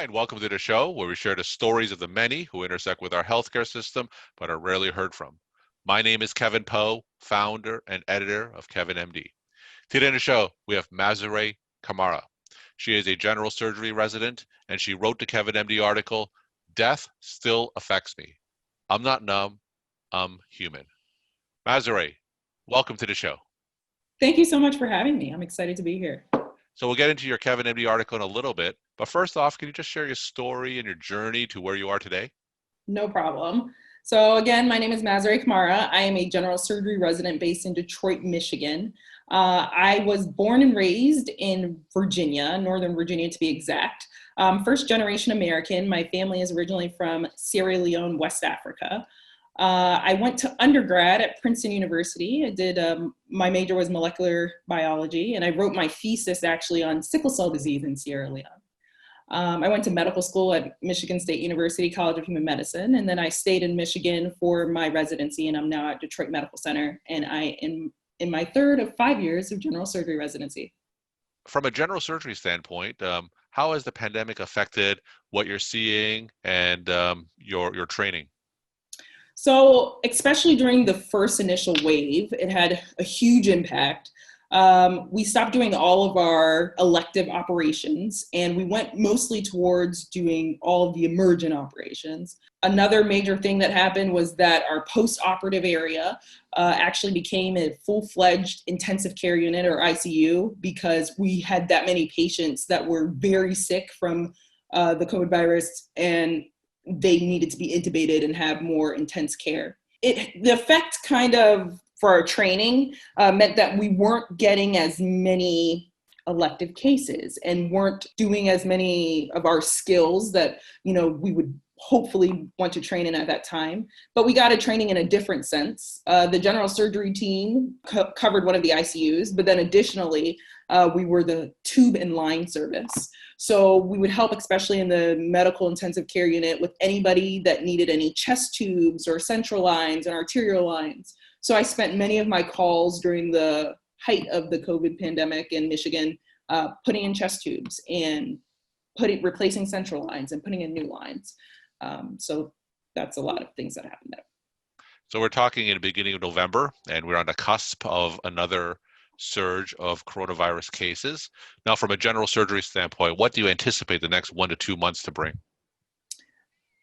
and welcome to the show where we share the stories of the many who intersect with our healthcare system but are rarely heard from. My name is Kevin Pho, founder and editor of KevinMD. Today on the show, we have Mazare Kamara. She is a general surgery resident, and she wrote the KevinMD article, "Death Still Affects Me. I'm Not Numb, I'm Human." Mazare, welcome to the show. Thank you so much for having me. I'm excited to be here. So we'll get into your KevinMD article in a little bit, but first off, can you just share your story and your journey to where you are today? No problem. So again, my name is Mazare Kamara. I am a general surgery resident based in Detroit, Michigan. I was born and raised in Virginia, Northern Virginia to be exact. First generation American. My family is originally from Sierra Leone, West Africa. I went to undergrad at Princeton University. I did, my major was molecular biology, and I wrote my thesis actually on sickle cell disease in Sierra Leone. I went to medical school at Michigan State University College of Human Medicine, and then I stayed in Michigan for my residency, and I'm now at Detroit Medical Center, and I am in my third of 5 years of general surgery residency. From a general surgery standpoint, how has the pandemic affected what you're seeing and your training? So especially during the first initial wave, it had a huge impact. We stopped doing all of our elective operations, and we went mostly towards doing all of the emergent operations. Another major thing that happened was that our post-operative area actually became a full-fledged intensive care unit, or ICU, because we had that many patients that were very sick from the COVID virus, and they needed to be intubated and have more intense care. The effect kind of for our training meant that we weren't getting as many elective cases and weren't doing as many of our skills that, we would hopefully want to train in at that time. But we got a training in a different sense. The general surgery team covered one of the ICUs, but then additionally, we were the tube and line service. So we would help, especially in the medical intensive care unit, with anybody that needed any chest tubes or central lines and arterial lines. So I spent many of my calls during the height of the COVID pandemic in Michigan, putting in chest tubes and replacing central lines and putting in new lines. So that's a lot of things that happened there. So we're talking in the beginning of November, and we're on the cusp of another surge of coronavirus cases. Now, from a general surgery standpoint, what do you anticipate the next 1 to 2 months to bring?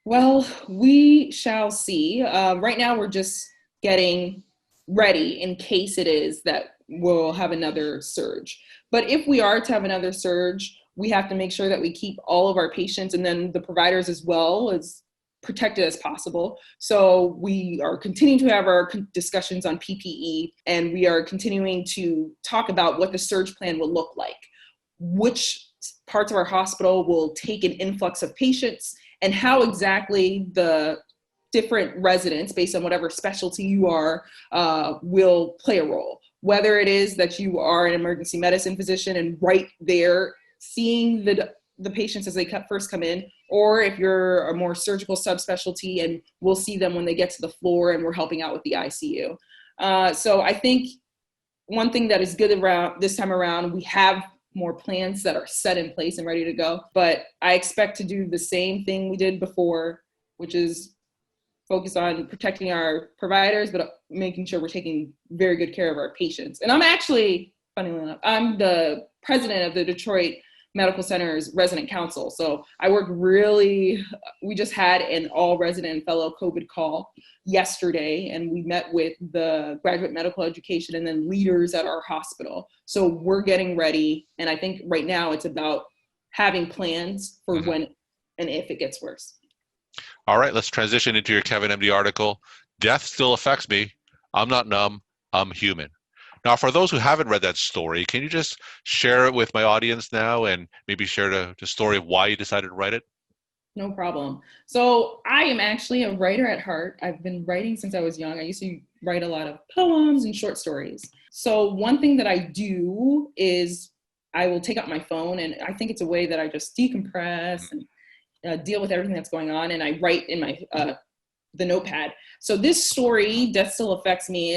Well, we shall see. Right now, we're just getting ready in case it is that we'll have another surge. But if we are to have another surge, we have to make sure that we keep all of our patients and then the providers as well as protected as possible. So we are continuing to have our discussions on PPE, and we are continuing to talk about what the surge plan will look like, which parts of our hospital will take an influx of patients, and how exactly the different residents, based on whatever specialty you are, will play a role. Whether it is that you are an emergency medicine physician and right there seeing the patients as they first come in, or if you're a more surgical subspecialty and we'll see them when they get to the floor and we're helping out with the ICU. So I think one thing that is good around this time around, we have more plans that are set in place and ready to go, but I expect to do the same thing we did before, which is focus on protecting our providers, but making sure we're taking very good care of our patients. And I'm actually, funnily enough, I'm the president of the Detroit Medical Center's resident council. So I work we just had an all resident and fellow COVID call yesterday, and we met with the graduate medical education and then leaders at our hospital. So we're getting ready. And I think right now it's about having plans for when and if it gets worse. All right, let's transition into your KevinMD article. Death Still Affects Me. I'm Not Numb, I'm Human. Now, for those who haven't read that story, can you just share it with my audience now and maybe share the story of why you decided to write it? No problem. So I am actually a writer at heart. I've been writing since I was young. I used to write a lot of poems and short stories. So one thing that I do is I will take out my phone, and I think it's a way that I just decompress and deal with everything that's going on, and I write in my the notepad. So this story, Death Still Affects Me,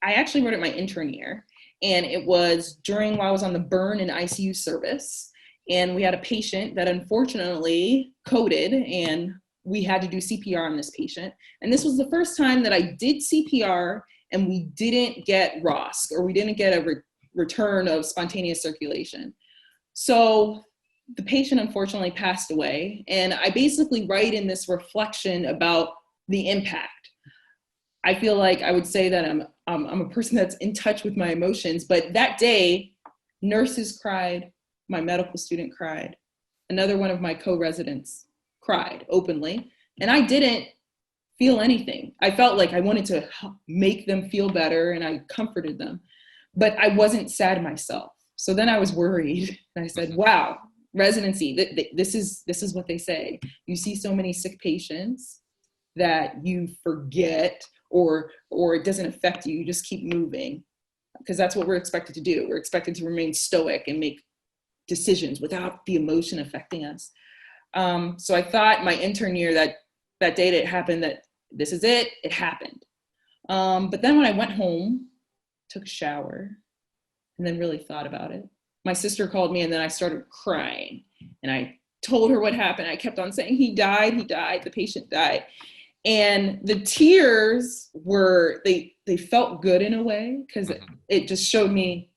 I actually wrote it my intern year, and it was while I was on the burn and ICU service. And we had a patient that unfortunately coded, and we had to do CPR on this patient. And this was the first time that I did CPR and we didn't get ROSC, or we didn't get a return of spontaneous circulation. So the patient unfortunately passed away. And I basically write in this reflection about the impact. I feel like I would say that I'm a person that's in touch with my emotions, but that day, nurses cried, my medical student cried, another one of my co-residents cried openly, and I didn't feel anything. I felt like I wanted to make them feel better, and I comforted them, but I wasn't sad myself. So then I was worried, and I said, wow, residency, this is what they say. You see so many sick patients that you forget, or it doesn't affect you. You just keep moving, because that's what we're expected to do. We're expected to remain stoic and make decisions without the emotion affecting us. So I thought my intern year, that day that it happened, that this is it, it happened. But then when I went home, took a shower, and then really thought about it, my sister called me, and then I started crying, and I told her what happened. I kept on saying, he died, the patient died. And the tears were, they felt good in a way, because it just showed me,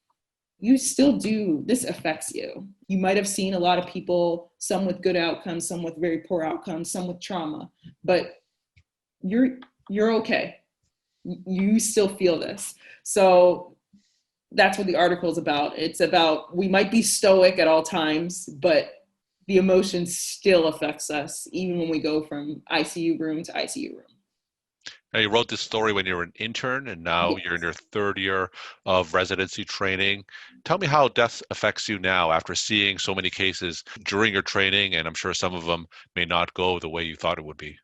you still do, this affects you. You might have seen a lot of people, some with good outcomes, some with very poor outcomes, some with trauma, but you're okay. You still feel this. So that's what the article is about. It's about, we might be stoic at all times, but the emotion still affects us, even when we go from ICU room to ICU room. Now, you wrote this story when you were an intern, and now you're in your third year of residency training. Tell me how death affects you now after seeing so many cases during your training, and I'm sure some of them may not go the way you thought it would be.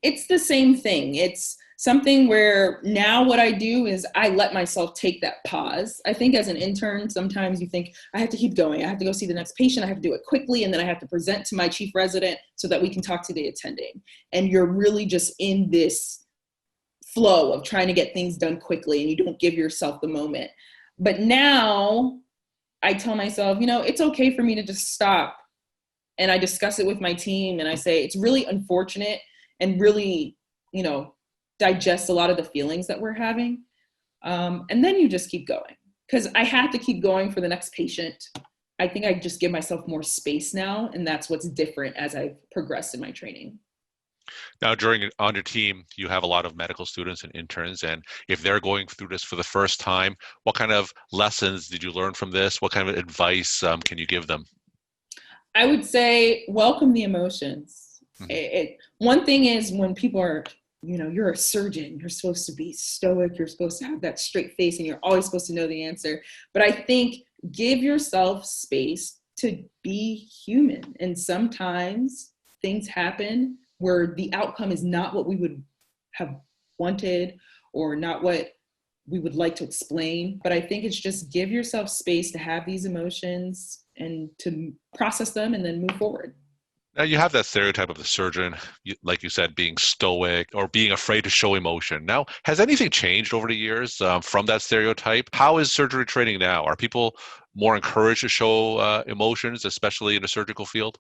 It's the same thing. It's something where now what I do is I let myself take that pause. I think as an intern, sometimes you think, I have to keep going. I have to go see the next patient. I have to do it quickly. And then I have to present to my chief resident so that we can talk to the attending. And you're really just in this flow of trying to get things done quickly, and you don't give yourself the moment. But now I tell myself, it's okay for me to just stop. And I discuss it with my team, and I say, it's really unfortunate, and really, digest a lot of the feelings that we're having. And then you just keep going, because I have to keep going for the next patient. I think I just give myself more space now, and that's what's different as I've progressed in my training. Now, on your team, you have a lot of medical students and interns, and if they're going through this for the first time, what kind of lessons did you learn from this? What kind of advice can you give them? I would say welcome the emotions. One thing is, when people are, you're a surgeon, you're supposed to be stoic, you're supposed to have that straight face, and you're always supposed to know the answer. But I think give yourself space to be human. And sometimes things happen where the outcome is not what we would have wanted, or not what we would like to explain. But I think it's just give yourself space to have these emotions and to process them and then move forward. Now, you have that stereotype of the surgeon, like you said, being stoic or being afraid to show emotion. Now, has anything changed over the years from that stereotype? How is surgery training now? Are people more encouraged to show emotions, especially in the surgical field?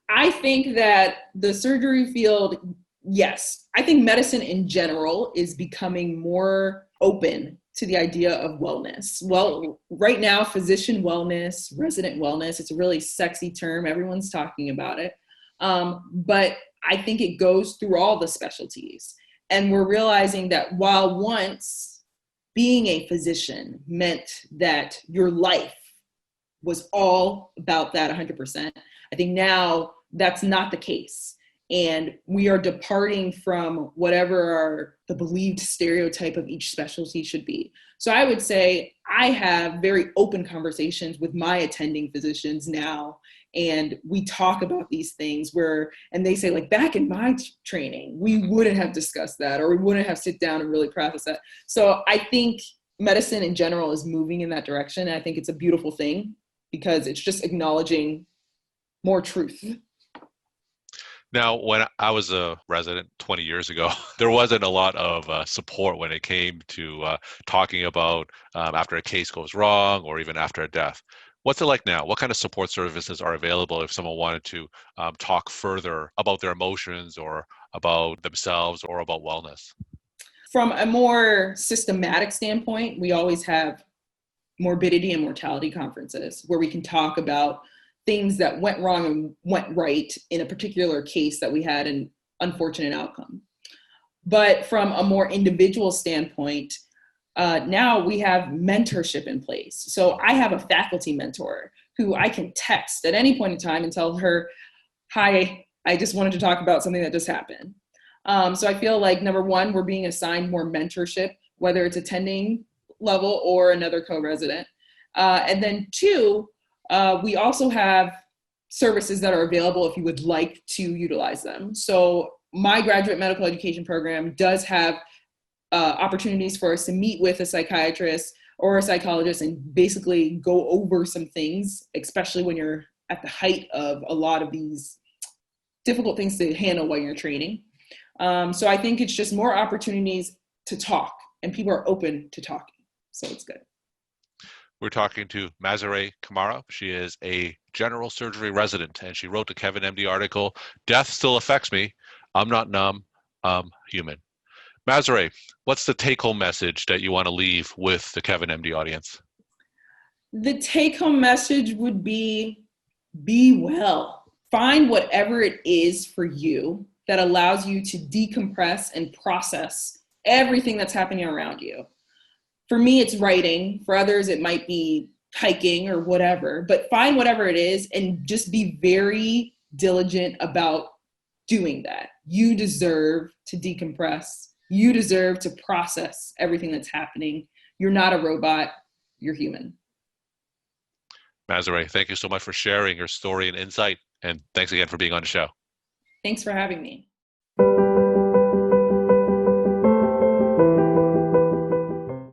I think that the surgery field, yes. I think medicine in general is becoming more open to the idea of wellness. Well, right now, physician wellness, resident wellness, it's a really sexy term. Everyone's talking about it. But I think it goes through all the specialties. And we're realizing that while once being a physician meant that your life was all about that 100%, I think now that's not the case. And we are departing from whatever the believed stereotype of each specialty should be. So I would say I have very open conversations with my attending physicians now. And we talk about these things and they say, like, back in my training, we wouldn't have discussed that, or we wouldn't have sit down and really process that. So I think medicine in general is moving in that direction. And I think it's a beautiful thing, because it's just acknowledging more truth. Now, when I was a resident 20 years ago, there wasn't a lot of support when it came to talking about after a case goes wrong, or even after a death. What's it like now? What kind of support services are available if someone wanted to talk further about their emotions or about themselves or about wellness? From a more systematic standpoint, we always have morbidity and mortality conferences where we can talk about things that went wrong and went right in a particular case that we had an unfortunate outcome. But from a more individual standpoint, now we have mentorship in place. So I have a faculty mentor who I can text at any point in time and tell her, hi, I just wanted to talk about something that just happened. So I feel like, number one, we're being assigned more mentorship, whether it's attending level or another co-resident. And then two, we also have services that are available if you would like to utilize them. So my graduate medical education program does have opportunities for us to meet with a psychiatrist or a psychologist and basically go over some things, especially when you're at the height of a lot of these difficult things to handle while you're training. So I think it's just more opportunities to talk, and people are open to talking. So it's good. We're talking to Mazare Kamara. She is a general surgery resident, and she wrote the KevinMD article, Death Still Affects Me. I'm Not Numb, I'm Human. Mazare, what's the take-home message that you want to leave with the KevinMD audience? The take-home message would be well. Find whatever it is for you that allows you to decompress and process everything that's happening around you. For me, it's writing. For others, it might be hiking or whatever, but find whatever it is and just be very diligent about doing that. You deserve to decompress. You deserve to process everything that's happening. You're not a robot, you're human. Mazare, thank you so much for sharing your story and insight. And thanks again for being on the show. Thanks for having me.